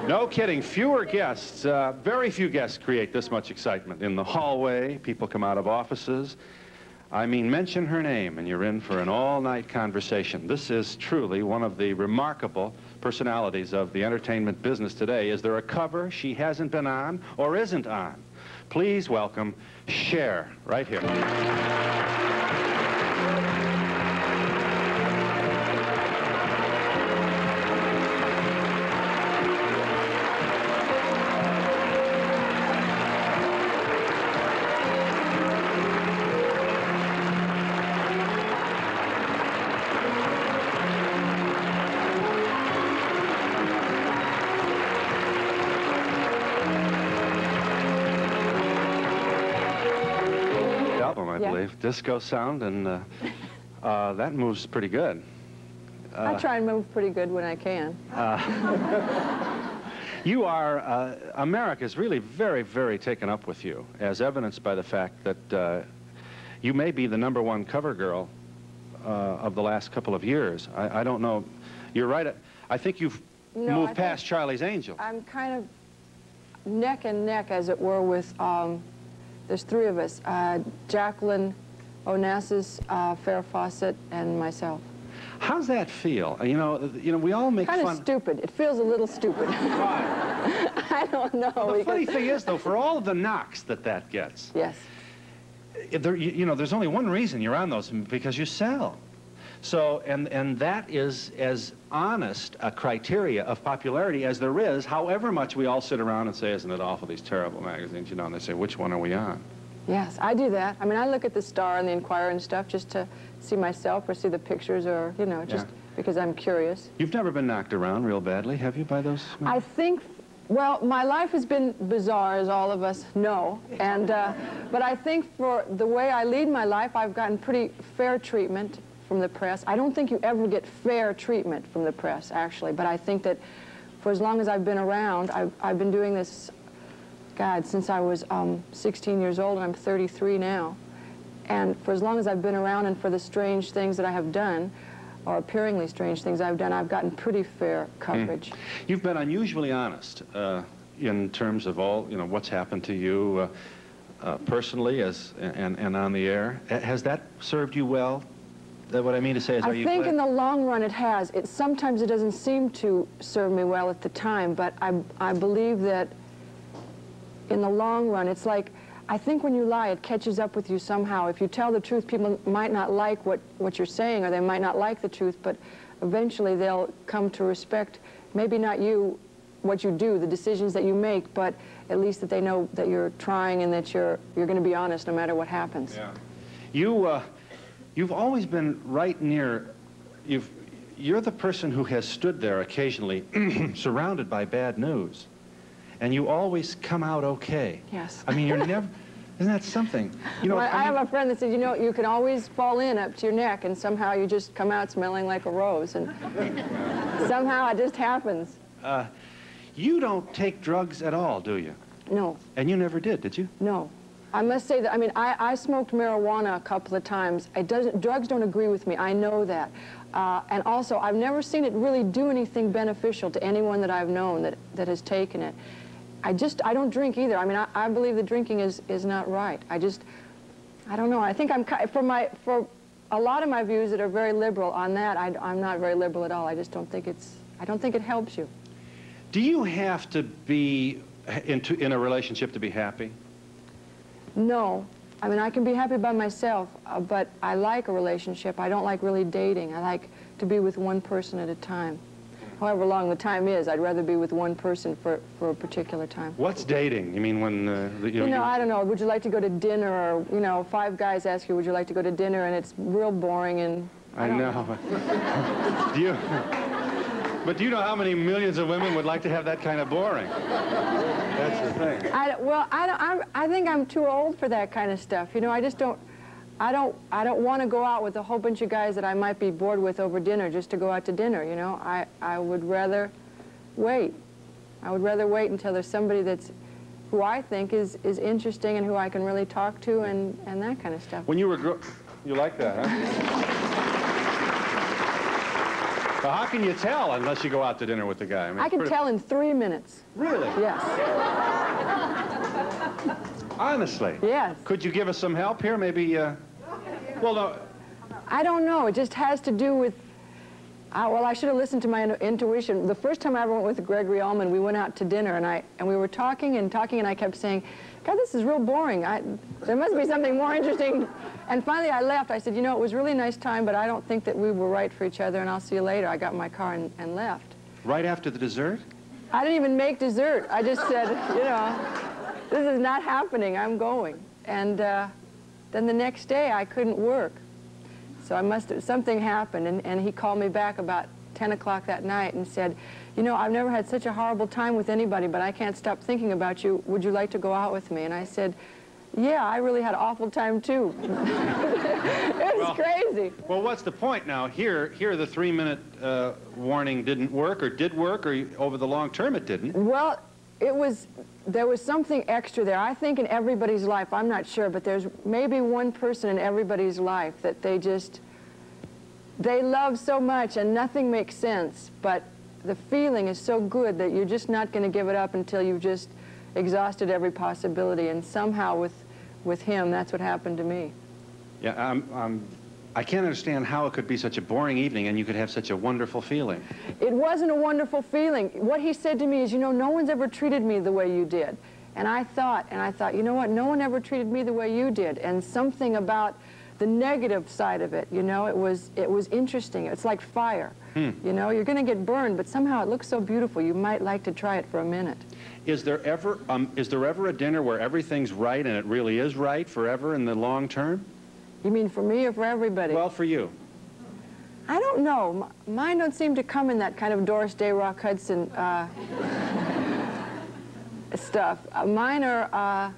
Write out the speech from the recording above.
No kidding. Fewer guests, very few guests create this much excitement. In the hallway, people come out of offices. I mean, mention her name and you're in for an all-night conversation. This is truly one of the remarkable personalities of the entertainment business today. Is there a cover she hasn't been on or isn't on? Please welcome Cher, right here. I believe. Disco sound, and that moves pretty good. I try and move pretty good when I can. You are, America's really very, very taken up with you, as evidenced by the fact that you may be the #1 cover girl of the last couple of years. I don't know. You're right. I think you've moved past Charlie's Angel. I'm kind of neck and neck, as it were, with... there's 3 of us, Jacqueline Onassis, Farrah Fawcett, and myself. How's that feel? You know, we all make fun. Kind of stupid. It feels a little stupid. Why? I don't know. Well, the funny thing is, though, for all of the knocks that gets, yes, you know, there's only one reason you're on those, because you sell. So, and that is as honest a criteria of popularity as there is, however much we all sit around and say, isn't it awful, these terrible magazines, you know, and they say, which one are we on? Yes, I do that. I mean, I look at the Star and the Inquirer and stuff just to see myself or see the pictures or, you know, just because I'm curious. You've never been knocked around real badly, have you, by those men? I think, well, my life has been bizarre, as all of us know, and, but I think for the way I lead my life, I've gotten pretty fair treatment from the press. I don't think you ever get fair treatment from the press, actually, but I think that for as long as I've been around, I've been doing this, God, since I was 16 years old, and I'm 33 now. And for as long as I've been around and for the strange things that I have done, or appearingly strange things I've done, I've gotten pretty fair coverage. You've been unusually honest in terms of all, you know, what's happened to you personally and on the air. Has that served you well? What I mean to say is, I think in the long run it has. Sometimes it doesn't seem to serve me well at the time, but I believe that in the long run, it's like, I think when you lie, it catches up with you somehow. If you tell the truth, people might not like what you're saying, or they might not like the truth, but eventually they'll come to respect, maybe not you, what you do, the decisions that you make, but at least that they know that you're trying and that you're going to be honest no matter what happens. Yeah. You've always been right near, you're the person who has stood there occasionally surrounded by bad news, and you always come out okay. Yes. I mean, you're never, isn't that something? You know, well, I have a friend that said, you know, you can always fall in up to your neck, and somehow you just come out smelling like a rose, and somehow it just happens. You don't take drugs at all, do you? No. And you never did you? No. I must say that, I mean, I smoked marijuana a couple of times. Drugs don't agree with me, I know that. And also, I've never seen it really do anything beneficial to anyone that I've known that has taken it. I don't drink either. I mean, I believe that drinking is not right. I don't know. I think for a lot of my views that are very liberal on that, I'm not very liberal at all. I just don't think I don't think it helps you. Do you have to be in a relationship to be happy? No. I mean, I can be happy by myself, but I like a relationship. I don't like really dating. I like to be with one person at a time. However long the time is, I'd rather be with one person for a particular time. What's dating? You mean when... I don't know. Would you like to go to dinner? Or, you know, 5 guys ask you, would you like to go to dinner? And it's real boring and... I know. But do you know how many millions of women would like to have that kind of boring? That's the thing. I think I'm too old for that kind of stuff. You know, I just don't... I don't want to go out with a whole bunch of guys that I might be bored with over dinner just to go out to dinner, you know. I would rather wait. I would rather wait until there's somebody who I think is interesting and who I can really talk to and that kind of stuff. When you were you like that, huh? Well, how can you tell unless you go out to dinner with the guy? I can tell in 3 minutes. Really? Yes. Honestly? Yes. Could you give us some help here? Maybe, well, no. I don't know. It just has to do with, well, I should have listened to my intuition. The first time I ever went with Gregory Allman, we went out to dinner, and we were talking, and I kept saying, God, this is real boring. There must be something more interesting. And finally I left. I said, you know, it was a really nice time, but I don't think that we were right for each other, and I'll see you later. I got in my car and left. Right after the dessert? I didn't even make dessert. I just said, you know, this is not happening. I'm going. And then the next day I couldn't work. So something happened, and he called me back about 10 o'clock that night and said, you know, I've never had such a horrible time with anybody, but I can't stop thinking about you. Would you like to go out with me? And I said, yeah, I really had an awful time too. It was crazy. Well, what's the point now? Here the 3-minute warning didn't work, or did work, or over the long term it didn't. Well, there was something extra there. I think in everybody's life, I'm not sure, but there's maybe one person in everybody's life that they love so much and nothing makes sense, but the feeling is so good that you're just not going to give it up until you've just exhausted every possibility. And somehow with him, that's what happened to me. Yeah, I can't understand how it could be such a boring evening and you could have such a wonderful feeling. It wasn't a wonderful feeling. What he said to me is, you know, no one's ever treated me the way you did. And I thought, you know what, no one ever treated me the way you did. And something about the negative side of it, you know, it was interesting. It's like fire. You know, you're going to get burned, but somehow it looks so beautiful, you might like to try it for a minute. Is there ever a dinner where everything's right and it really is right forever in the long term? You mean for me or for everybody? Well, for you. I don't know. Mine don't seem to come in that kind of Doris Day, Rock Hudson stuff. Mine are